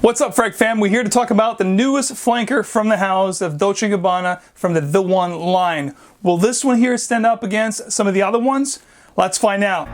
What's up, Frag fam? We're here to talk about the newest flanker from the house of Dolce&Gabbana from the The One line. Will this one here stand up against some of the other ones? Let's find out.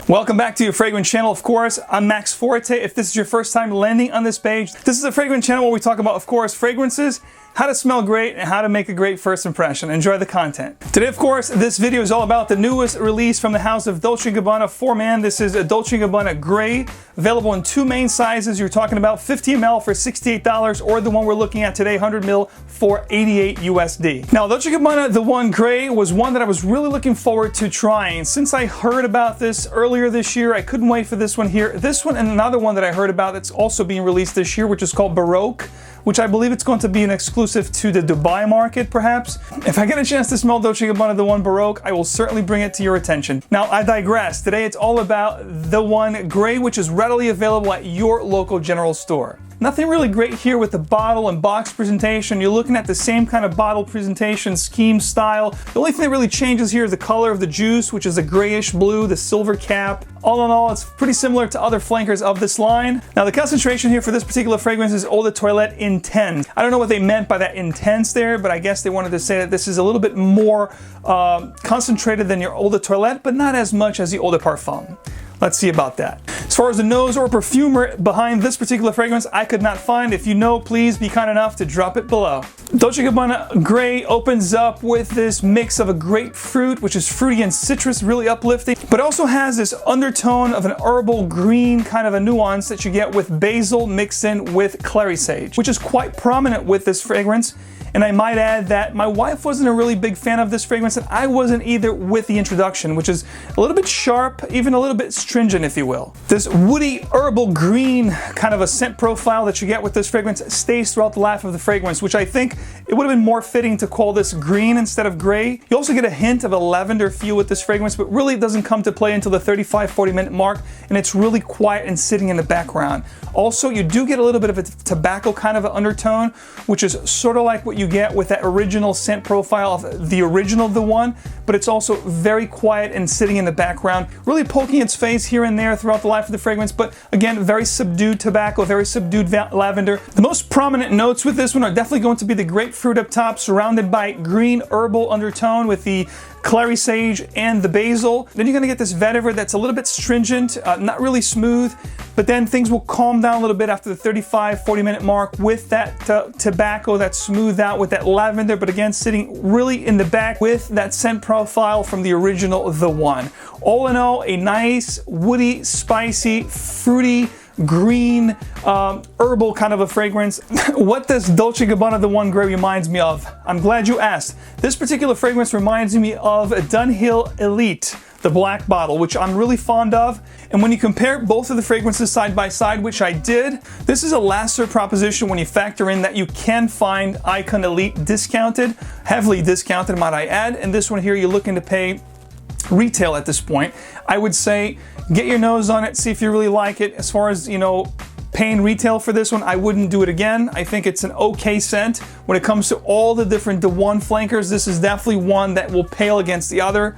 Welcome back to your fragrance channel. Of course, I'm Max Forte. If this is your first time landing on this page, this is a fragrance channel where we talk about, of course, fragrances, how to smell great, and how to make a great first impression. Enjoy the content. Today, of course, this video is all about the newest release from the house of Dolce&Gabbana 4-man. This is a Dolce&Gabbana Gray, available in two main sizes. You're talking about 50 ml for $68, or the one we're looking at today, 100 ml for $88 USD. Now, Dolce&Gabbana The One Gray was one that I was really looking forward to trying. Since I heard about this earlier this year, I couldn't wait for this one here. This one and another one that I heard about that's also being released this year, which is called Baroque, which I believe it's going to be an exclusive to the Dubai market, perhaps. If I get a chance to smell Dolce&Gabbana The One Baroque, I will certainly bring it to your attention. Now, I digress. Today, it's all about The One Gray, which is readily available at your local general store. Nothing really great here with the bottle and box presentation. You're looking at the same kind of bottle presentation, scheme, style. The only thing that really changes here is the color of the juice, which is a grayish blue, the silver cap. All in all, it's pretty similar to other flankers of this line. Now, the concentration here for this particular fragrance is Eau de Toilette Intense. I don't know what they meant by that intense there, but I guess they wanted to say that this is a little bit more concentrated than your Eau de Toilette, but not as much as the Eau de Parfum. Let's see about that. As far as the nose or perfumer behind this particular fragrance, I could not find. If you know, please be kind enough to drop it below. Dolce&Gabbana Gray opens up with this mix of a grapefruit, which is fruity and citrus, really uplifting, but also has this undertone of an herbal green kind of a nuance that you get with basil mixed in with clary sage, which is quite prominent with this fragrance. And I might add that my wife wasn't a really big fan of this fragrance, and I wasn't either with the introduction, which is a little bit sharp, even a little bit stringent, if you will. This woody herbal green kind of a scent profile that you get with this fragrance stays throughout the life of the fragrance, which I think it would have been more fitting to call this green instead of gray. You also get a hint of a lavender feel with this fragrance, but really it doesn't come to play until the 35-40 minute mark, and it's really quiet and sitting in the background. Also, you do get a little bit of a tobacco kind of an undertone, which is sort of like what you get with that original scent profile of the original The One, but it's also very quiet and sitting in the background, really poking its face here and there throughout the life of the fragrance, but again, very subdued tobacco, very subdued lavender. The most prominent notes with this one are definitely going to be the grapefruit up top, surrounded by green herbal undertone with the clary sage and the basil. Then you're going to get this vetiver that's a little bit stringent, not really smooth, but then things will calm down a little bit after the 35-40 minute mark with that tobacco that's smoothed out with that lavender, but again, sitting really in the back with that scent profile from the original The One. All in all, a nice, woody, spicy, fruity, green, herbal kind of a fragrance. What does Dolce&Gabbana The One Gray reminds me of? I'm glad you asked. This particular fragrance reminds me of Dunhill Elite, the black bottle, which I'm really fond of. And when you compare both of the fragrances side by side, which I did, this is a lesser proposition when you factor in that you can find Icon Elite discounted, heavily discounted, might I add. And this one here, you're looking to pay retail at this point. I would say get your nose on it, see if you really like it. As far as, you know, paying retail for this one, I wouldn't do it again. I think it's an okay scent. When it comes to all the different The One flankers, this is definitely one that will pale against the other.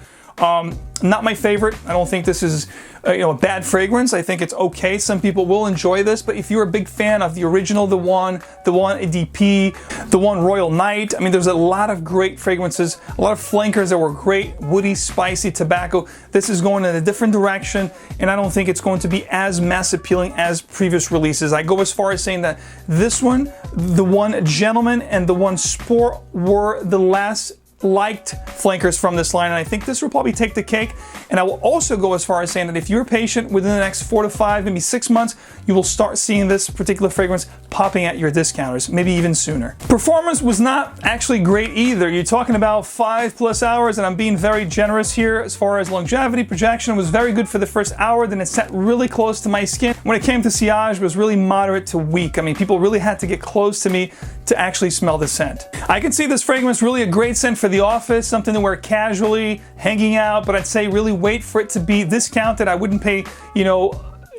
Not my favorite. I don't think this is a bad fragrance. I think it's okay. Some people will enjoy this, but if you're a big fan of the original The One DP, The One Royal Night, I mean, there's a lot of great fragrances, a lot of flankers that were great, woody, spicy tobacco. This is going in a different direction, and I don't think it's going to be as mass appealing as previous releases. I go as far as saying that this one, The One Gentleman and The One Sport, were the last liked flankers from this line, and I think this will probably take the cake. And I will also go as far as saying that if you're patient, within the next 4 to 5, maybe 6 months, you will start seeing this particular fragrance popping at your discounters, maybe even sooner. Performance was not actually great either. You're talking about 5+ hours, and I'm being very generous here as far as longevity. Projection was very good for the first hour, then it sat really close to my skin. When it came to sillage, it was really moderate to weak. I mean, people really had to get close to me to actually smell the scent. I can see this fragrance really a great scent for the office, something to wear casually, hanging out, but I'd say really wait for it to be discounted. I wouldn't pay,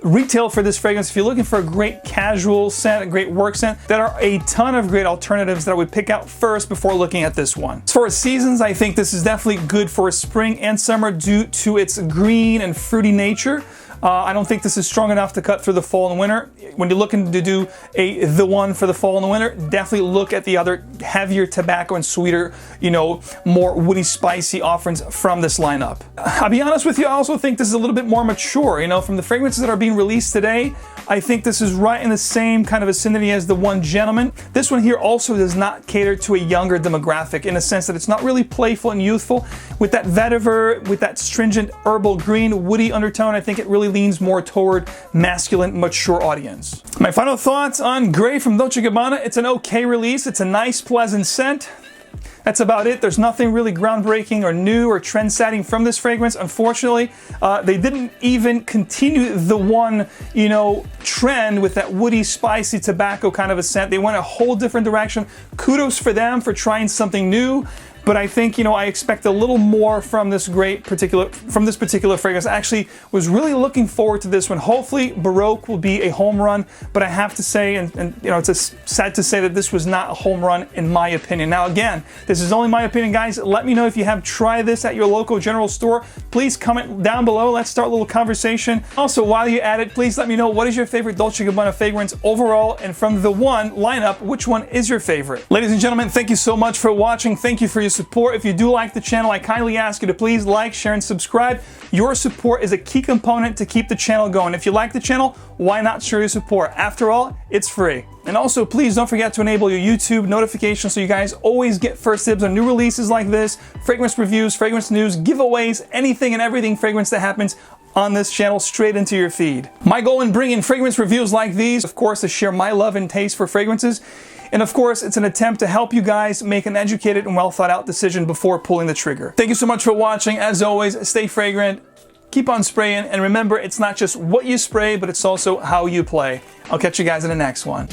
retail for this fragrance, if you're looking for a great casual scent, a great work scent, there are a ton of great alternatives that I would pick out first before looking at this one. As far as seasons, I think this is definitely good for spring and summer due to its green and fruity nature. I don't think this is strong enough to cut through the fall and winter. When you're looking to do the one for the fall and the winter, definitely look at the other heavier tobacco and sweeter, more woody, spicy offerings from this lineup. I'll be honest with you, I also think this is a little bit more mature. From the fragrances that are being released today, I think this is right in the same kind of vicinity as the one Gentleman. This one here also does not cater to a younger demographic in a sense that it's not really playful and youthful. With that vetiver, with that stringent herbal green, woody undertone, I think it really leans more toward masculine, mature audience. My final thoughts on Grey from Dolce&Gabbana. It's an okay release. It's a nice, pleasant scent. That's about it. There's nothing really groundbreaking or new or trend-setting from this fragrance. Unfortunately, they didn't even continue the one, trend with that woody, spicy tobacco kind of a scent. They went a whole different direction. Kudos for them for trying something new. But I think, I expect a little more from this particular fragrance. I actually was really looking forward to this one. Hopefully, Baroque will be a home run, but I have to say, and it's sad to say that this was not a home run in my opinion. Now, again, this is only my opinion, guys. Let me know if you have tried this at your local general store. Please comment down below. Let's start a little conversation. Also, while you're at it, please let me know what is your favorite Dolce&Gabbana fragrance overall, and from the one lineup, which one is your favorite? Ladies and gentlemen, thank you so much for watching. Thank you for your support. If you do like the channel, I kindly ask you to please like, share, and subscribe. Your support is a key component to keep the channel going. If you like the channel, why not share your support? After all, it's free. And also, please don't forget to enable your YouTube notifications so you guys always get first dibs on new releases like this, fragrance reviews, fragrance news, giveaways, anything and everything fragrance that happens on this channel straight into your feed. My goal in bringing fragrance reviews like these, of course, is to share my love and taste for fragrances. And of course, it's an attempt to help you guys make an educated and well thought out decision before pulling the trigger. Thank you so much for watching. As always, stay fragrant, keep on spraying, and remember, it's not just what you spray, but it's also how you play. I'll catch you guys in the next one.